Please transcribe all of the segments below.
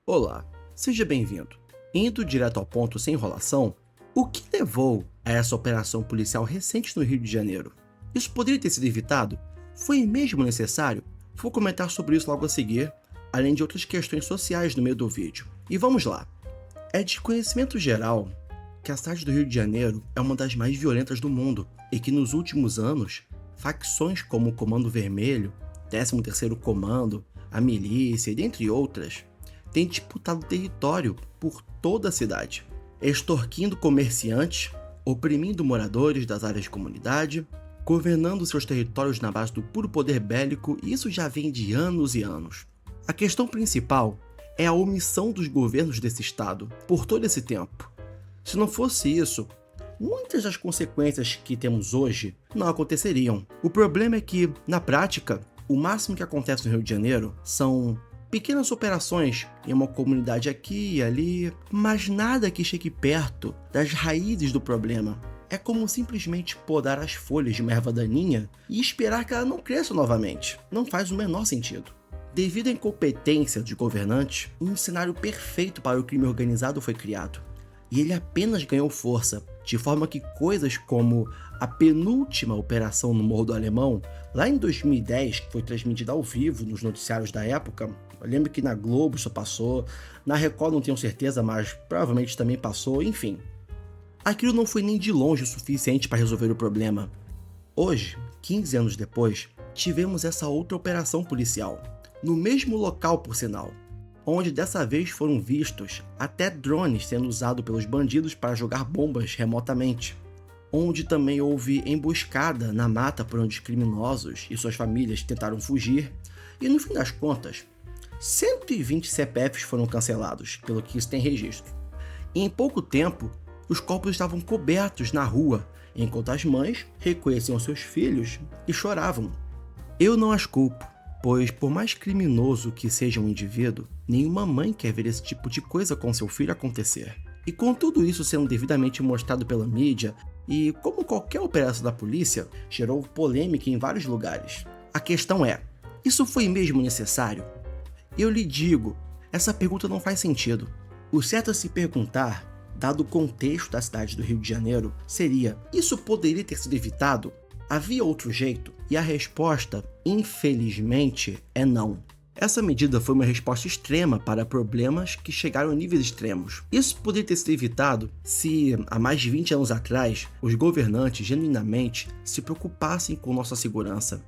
Olá, seja bem-vindo. Indo direto ao ponto sem enrolação, o que levou a essa operação policial recente no Rio de Janeiro? Isso poderia ter sido evitado? Foi mesmo necessário? Vou comentar sobre isso logo a seguir, além de outras questões sociais no meio do vídeo. E vamos lá. É de conhecimento geral que a cidade do Rio de Janeiro é uma das mais violentas do mundo e que nos últimos anos, facções como o Comando Vermelho, 13º Comando, a milícia e dentre outras, têm disputado território por toda a cidade, extorquindo comerciantes, oprimindo moradores das áreas de comunidade, governando seus territórios na base do puro poder bélico, e isso já vem de anos e anos. A questão principal é a omissão dos governos desse estado por todo esse tempo. Se não fosse isso, muitas das consequências que temos hoje não aconteceriam. O problema é que, na prática, o máximo que acontece no Rio de Janeiro são pequenas operações em uma comunidade aqui e ali, mas nada que chegue perto das raízes do problema. É como simplesmente podar as folhas de uma erva daninha e esperar que ela não cresça novamente. Não faz o menor sentido. Devido à incompetência dos governantes, um cenário perfeito para o crime organizado foi criado. E ele apenas ganhou força, de forma que coisas como a penúltima operação no Morro do Alemão, lá em 2010, que foi transmitida ao vivo nos noticiários da época, eu lembro que na Globo isso passou, na Record não tenho certeza, mas provavelmente também passou, enfim. Aquilo não foi nem de longe o suficiente para resolver o problema. Hoje, 15 anos depois, tivemos essa outra operação policial, no mesmo local por sinal, onde dessa vez foram vistos até drones sendo usados pelos bandidos para jogar bombas remotamente, onde também houve emboscada na mata por onde os criminosos e suas famílias tentaram fugir, e no fim das contas, 120 CPFs foram cancelados, pelo que isso tem registro. E em pouco tempo, os corpos estavam cobertos na rua, enquanto as mães reconheciam seus filhos e choravam. Eu não as culpo, pois por mais criminoso que seja um indivíduo, nenhuma mãe quer ver esse tipo de coisa com seu filho acontecer. E com tudo isso sendo devidamente mostrado pela mídia, e como qualquer operação da polícia, gerou polêmica em vários lugares. A questão é, isso foi mesmo necessário? Eu lhe digo, essa pergunta não faz sentido. O certo a se perguntar, dado o contexto da cidade do Rio de Janeiro, seria: isso poderia ter sido evitado? Havia outro jeito? E a resposta, infelizmente, é não. Essa medida foi uma resposta extrema para problemas que chegaram a níveis extremos. Isso poderia ter sido evitado se, há mais de 20 anos atrás, os governantes genuinamente se preocupassem com nossa segurança.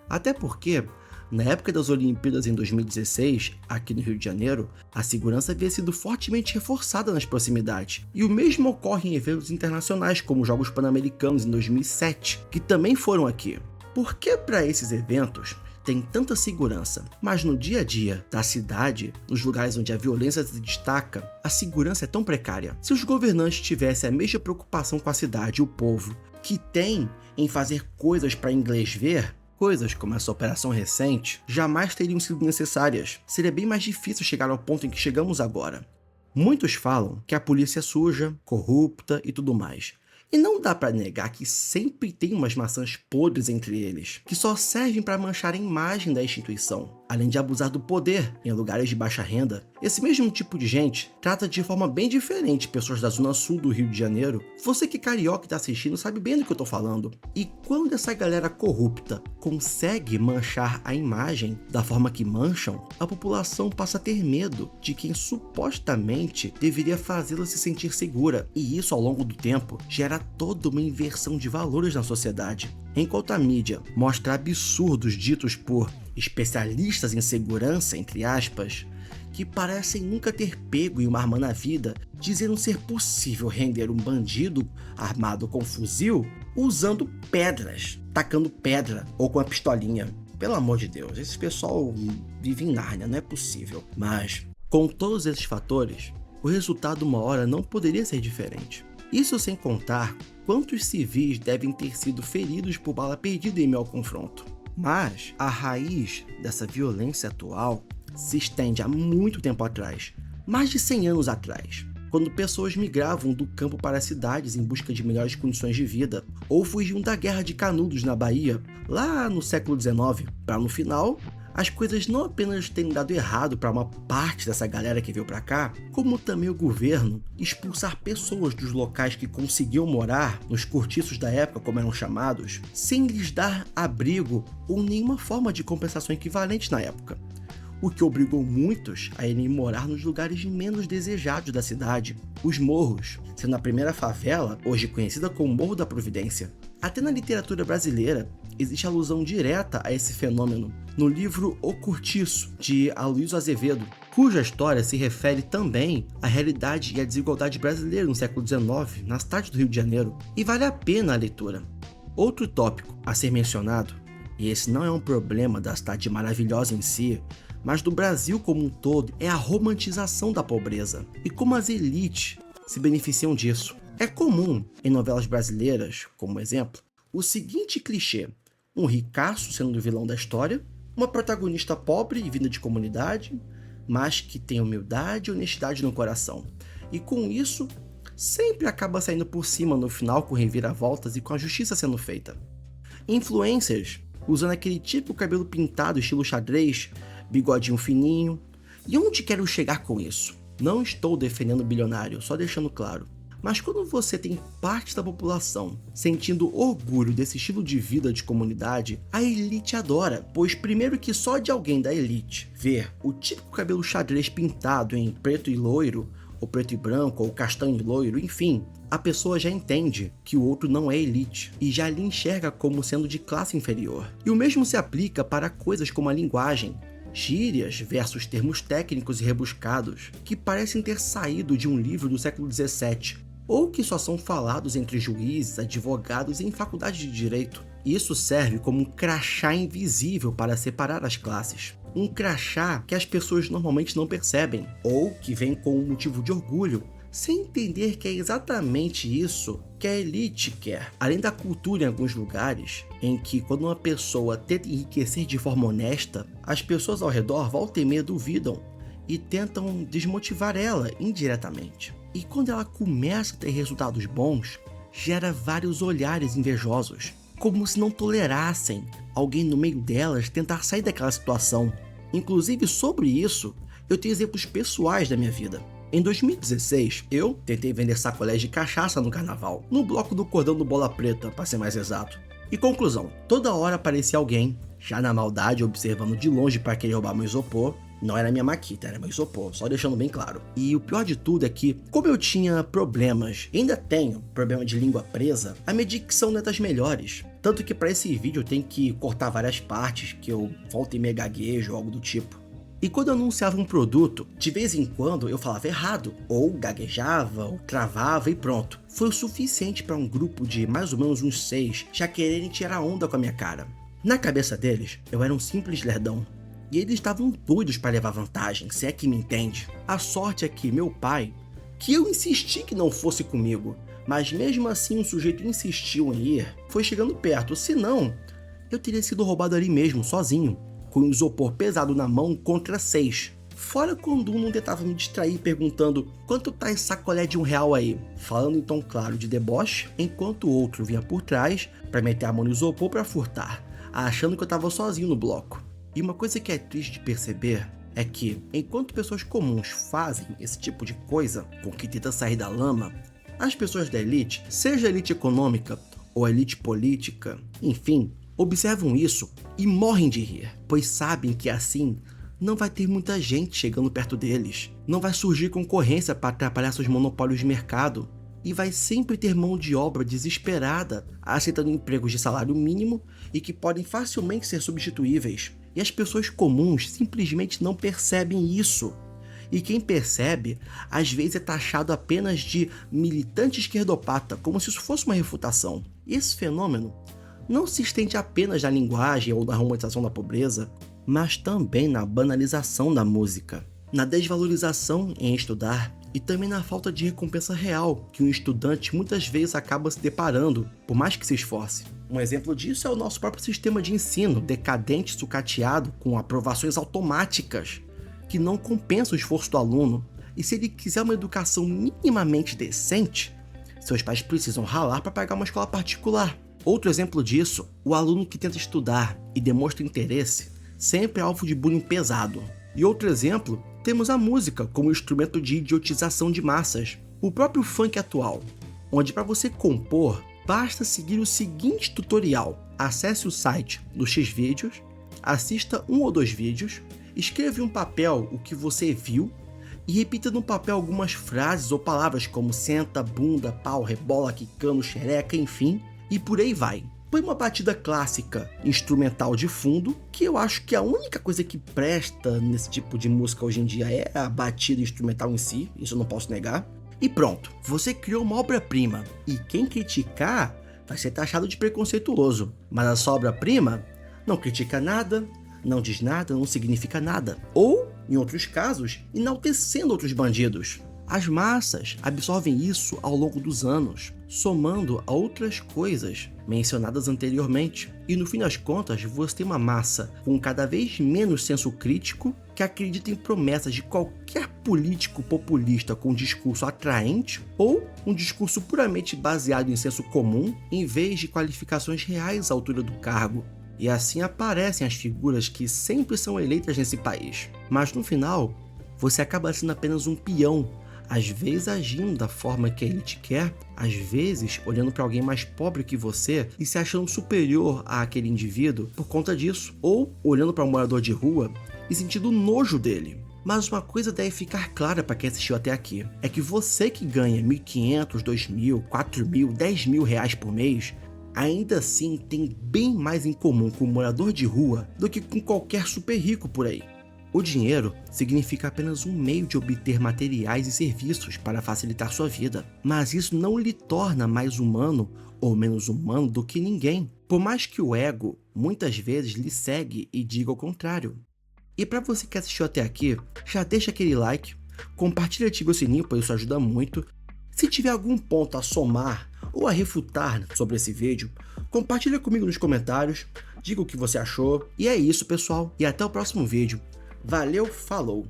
Até porque, na época das Olimpíadas em 2016, aqui no Rio de Janeiro, a segurança havia sido fortemente reforçada nas proximidades. E o mesmo ocorre em eventos internacionais, como os Jogos Pan-Americanos em 2007, que também foram aqui. Por que para esses eventos tem tanta segurança, mas no dia a dia da cidade, nos lugares onde a violência se destaca, a segurança é tão precária? Se os governantes tivessem a mesma preocupação com a cidade e o povo que tem em fazer coisas para inglês ver, coisas como essa operação recente jamais teriam sido necessárias. Seria bem mais difícil chegar ao ponto em que chegamos agora. Muitos falam que a polícia é suja, corrupta e tudo mais. E não dá pra negar que sempre tem umas maçãs podres entre eles, que só servem para manchar a imagem da instituição, além de abusar do poder em lugares de baixa renda. Esse mesmo tipo de gente trata de forma bem diferente pessoas da zona sul do Rio de Janeiro. Você que é carioca e tá assistindo sabe bem do que eu tô falando. E quando essa galera corrupta consegue manchar a imagem da forma que mancham, a população passa a ter medo de quem supostamente deveria fazê-la se sentir segura. E isso, ao longo do tempo, gera toda uma inversão de valores na sociedade. Enquanto a mídia mostra absurdos ditos por especialistas em segurança, entre aspas, que parecem nunca ter pego em uma arma na vida, dizendo ser possível render um bandido armado com fuzil usando pedras, tacando pedra ou com a pistolinha. Pelo amor de Deus, esse pessoal vive em Nárnia, não é possível. Mas, com todos esses fatores, o resultado uma hora não poderia ser diferente. Isso sem contar quantos civis devem ter sido feridos por bala perdida em meio ao confronto. Mas a raiz dessa violência atual se estende há muito tempo atrás, mais de 100 anos atrás, quando pessoas migravam do campo para as cidades em busca de melhores condições de vida, ou fugiam da Guerra de Canudos na Bahia, lá no século XIX, para no final as coisas não apenas têm dado errado para uma parte dessa galera que veio para cá, como também o governo expulsar pessoas dos locais que conseguiam morar, nos cortiços da época como eram chamados, sem lhes dar abrigo ou nenhuma forma de compensação equivalente na época, o que obrigou muitos a irem morar nos lugares menos desejados da cidade, os morros, sendo a primeira favela, hoje conhecida como Morro da Providência. Até na literatura brasileira, existe alusão direta a esse fenômeno no livro O Cortiço, de Aloysio Azevedo, cuja história se refere também à realidade e à desigualdade brasileira no século XIX, na cidade do Rio de Janeiro, e vale a pena a leitura. Outro tópico a ser mencionado, e esse não é um problema da cidade maravilhosa em si, mas do Brasil como um todo, é a romantização da pobreza e como as elites se beneficiam disso. É comum em novelas brasileiras, como exemplo, o seguinte clichê: um ricaço sendo o vilão da história, uma protagonista pobre e vinda de comunidade, mas que tem humildade e honestidade no coração. E com isso, sempre acaba saindo por cima no final com reviravoltas e com a justiça sendo feita. Influencers usando aquele típico cabelo pintado estilo xadrez, bigodinho fininho. E onde quero chegar com isso? Não estou defendendo o bilionário, só deixando claro. Mas quando você tem parte da população sentindo orgulho desse estilo de vida de comunidade, a elite adora, pois primeiro que só de alguém da elite ver o típico cabelo xadrez pintado em preto e loiro, ou preto e branco, ou castanho e loiro, enfim, a pessoa já entende que o outro não é elite e já lhe enxerga como sendo de classe inferior. E o mesmo se aplica para coisas como a linguagem, gírias versus termos técnicos e rebuscados, que parecem ter saído de um livro do século XVII, ou que só são falados entre juízes, advogados e em faculdade de direito. Isso serve como um crachá invisível para separar as classes. Um crachá que as pessoas normalmente não percebem, ou que vem com um motivo de orgulho, sem entender que é exatamente isso que a elite quer. Além da cultura em alguns lugares, em que quando uma pessoa tenta enriquecer de forma honesta, as pessoas ao redor volta e meia duvidam e tentam desmotivar ela indiretamente. E quando ela começa a ter resultados bons, gera vários olhares invejosos, como se não tolerassem alguém no meio delas tentar sair daquela situação. Inclusive sobre isso, eu tenho exemplos pessoais da minha vida. Em 2016, eu tentei vender sacolés de cachaça no carnaval, no bloco do Cordão do Bola Preta, para ser mais exato. E conclusão, toda hora aparecia alguém, já na maldade, observando de longe para querer roubar meu isopor. Não era minha maquita, era meu isopor, só deixando bem claro. E o pior de tudo é que, como eu tinha problemas, e ainda tenho problema de língua presa, a minha dicção não é das melhores. Tanto que para esse vídeo eu tenho que cortar várias partes, que eu volto e meio gaguejo ou algo do tipo. E quando eu anunciava um produto, de vez em quando eu falava errado, ou gaguejava, ou travava e pronto. Foi o suficiente para um grupo de mais ou menos uns 6 já quererem tirar onda com a minha cara. Na cabeça deles, eu era um simples lerdão. E eles estavam doidos para levar vantagem, se é que me entende. A sorte é que meu pai, que eu insisti que não fosse comigo, mas mesmo assim o sujeito insistiu em ir, foi chegando perto, senão eu teria sido roubado ali mesmo, sozinho, com um isopor pesado na mão contra 6. Fora quando um não tentava me distrair perguntando quanto tá esse sacolé de R$1 aí, falando em tom claro de deboche, enquanto o outro vinha por trás para meter a mão no isopor para furtar, achando que eu tava sozinho no bloco. E uma coisa que é triste de perceber é que, enquanto pessoas comuns fazem esse tipo de coisa, com que tenta sair da lama, as pessoas da elite, seja a elite econômica ou a elite política, enfim, observam isso e morrem de rir, pois sabem que assim não vai ter muita gente chegando perto deles, não vai surgir concorrência para atrapalhar seus monopólios de mercado, e vai sempre ter mão de obra desesperada aceitando empregos de salário mínimo e que podem facilmente ser substituíveis. E as pessoas comuns simplesmente não percebem isso. E quem percebe, às vezes é taxado apenas de militante esquerdopata, como se isso fosse uma refutação. E esse fenômeno não se estende apenas na linguagem ou na romantização da pobreza, mas também na banalização da música, na desvalorização em estudar e também na falta de recompensa real que um estudante muitas vezes acaba se deparando, por mais que se esforce. Um exemplo disso é o nosso próprio sistema de ensino, decadente e sucateado, com aprovações automáticas, que não compensa o esforço do aluno, e se ele quiser uma educação minimamente decente, seus pais precisam ralar para pagar uma escola particular. Outro exemplo disso, o aluno que tenta estudar e demonstra interesse, sempre alvo de bullying pesado. E outro exemplo, temos a música como instrumento de idiotização de massas, o próprio funk atual, onde para você compor, basta seguir o seguinte tutorial: acesse o site do Xvideos, assista 1 ou 2 vídeos, escreva em um papel o que você viu e repita no papel algumas frases ou palavras como senta, bunda, pau, rebola, quicando, xereca, enfim, e por aí vai. Põe uma batida clássica instrumental de fundo, que eu acho que a única coisa que presta nesse tipo de música hoje em dia é a batida instrumental em si, isso eu não posso negar. E pronto, você criou uma obra-prima, e quem criticar vai ser taxado de preconceituoso, mas a sua obra-prima não critica nada, não diz nada, não significa nada. Ou, em outros casos, enaltecendo outros bandidos. As massas absorvem isso ao longo dos anos, somando a outras coisas mencionadas anteriormente. E no fim das contas, você tem uma massa com cada vez menos senso crítico, que acredita em promessas de qualquer político populista com um discurso atraente ou um discurso puramente baseado em senso comum, em vez de qualificações reais à altura do cargo. E assim aparecem as figuras que sempre são eleitas nesse país. Mas no final, você acaba sendo apenas um peão, às vezes agindo da forma que a elite quer, às vezes olhando para alguém mais pobre que você e se achando superior àquele indivíduo por conta disso, ou olhando para um morador de rua e sentindo nojo dele. Mas uma coisa deve ficar clara para quem assistiu até aqui, é que você que ganha R$1.500, R$2.000, R$4.000, R$10.000 por mês, ainda assim tem bem mais em comum com um morador de rua do que com qualquer super rico por aí. O dinheiro significa apenas um meio de obter materiais e serviços para facilitar sua vida, mas isso não lhe torna mais humano ou menos humano do que ninguém, por mais que o ego muitas vezes lhe segue e diga o contrário. E para você que assistiu até aqui, já deixa aquele like, compartilha e ativa o sininho, pois isso ajuda muito. Se tiver algum ponto a somar ou a refutar sobre esse vídeo, compartilha comigo nos comentários, diga o que você achou. E é isso, pessoal, e até o próximo vídeo. Valeu, falou!